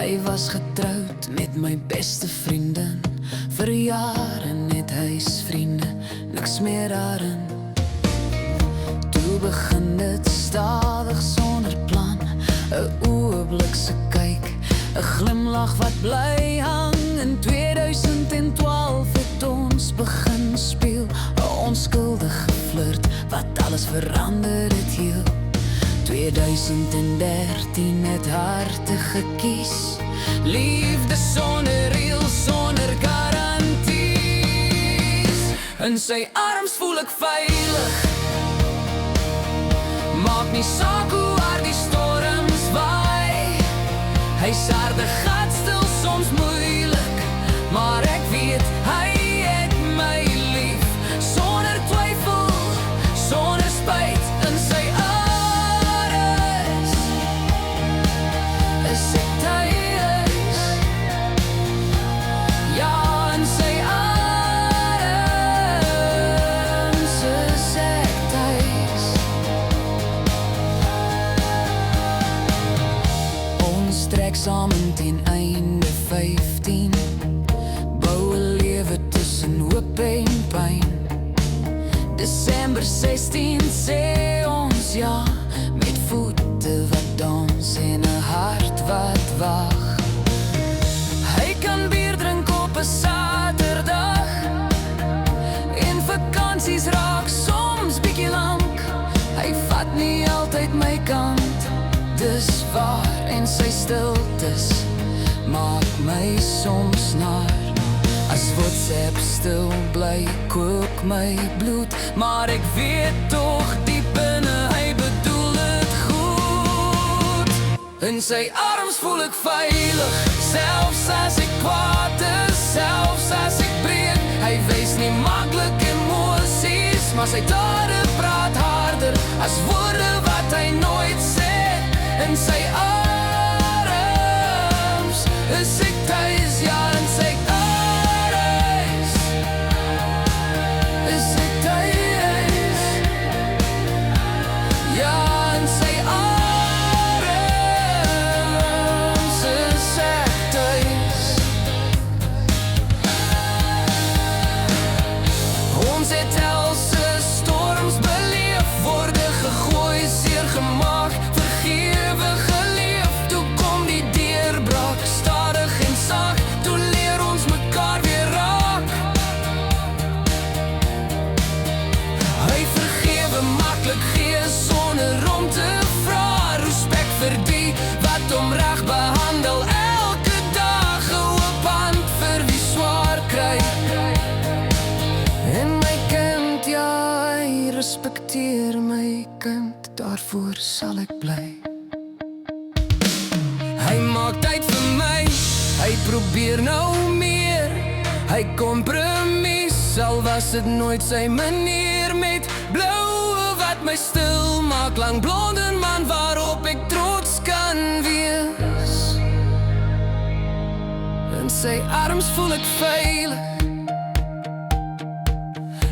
Hy was getroud met my beste vriendin, vir jare net huisvriende, niks meer daarin. Toe begin dit stadig sonder plan, 'n oomblikse kyk, 'n glimlach wat bly hang. In 2012 het ons begin speel, 'n onskuldige flirt wat alles verander het heel. 2013 het harte gekies, liefde sonder reël, sonder garanties. In sy arms voel ek veilig, maak nie saak hoe hard die storms waai. Hy sarde gat stil soms moeilik, maar ek weet hy het my lief, sonder twyfel, sonder spyt. In sy arms is ek thuis, ja, in sy arms is ek thuis. Ons trek samen teen einde 15, bou 'n lewe tussen hoop en pyn. December 16 sê ons ja, met voete wat dans en 'n hart wat wag. Hy kan bier drink op 'n Saterdag, en vakansies raak soms bietjie lank. Hy vat nie altyd my kant, dis waar, en sy stiltes maak my soms naar. As WhatsApp stil bly, kook my bloed, maar ek weet tog diep binne hy bedoel dit goed. In sy arms voel ek veilig, selfs as ek kwaad is, selfs as ek breek. Hy wys nie maklik emosies, maar sy dade praat harder as woorde wat hy nooit sê. In sy arms is ek thuis, ja, in sy arms is ek thuis, ja, in sy arms is ek thuis. Ons het helse storms beleef, worde gegooi, seer gemaak, vergewe geleef. Toe kom die deurbraak, stadig en sag, toe leer ons mekaar weer raak. Hy vergewe maklik, gee sonder om te vra, respek vir die wat hom reg behandel, elke dag 'n oop hand vir wie swaar kry. En my kind, ja, hy respekteer my kind, daarvoor sal ek bly. Hy maak tyd vir my, hy probeer nou meer, hy kompromis, al was dit nooit sy manier, met bloue wat my stil maak, lang blonde man waarop ek trots kan wees. In sy arms voel ek veilig,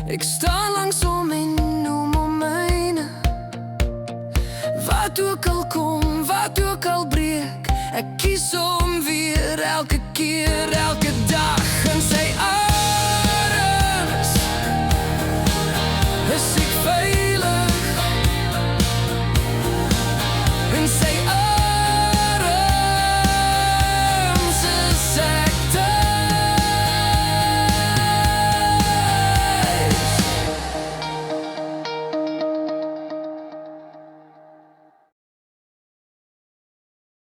ek staan langs hom en noem hom myne. Wat ook al kom, wat ook al breek, ek kies hom weer elke keer, elke dag. In sy arms is ek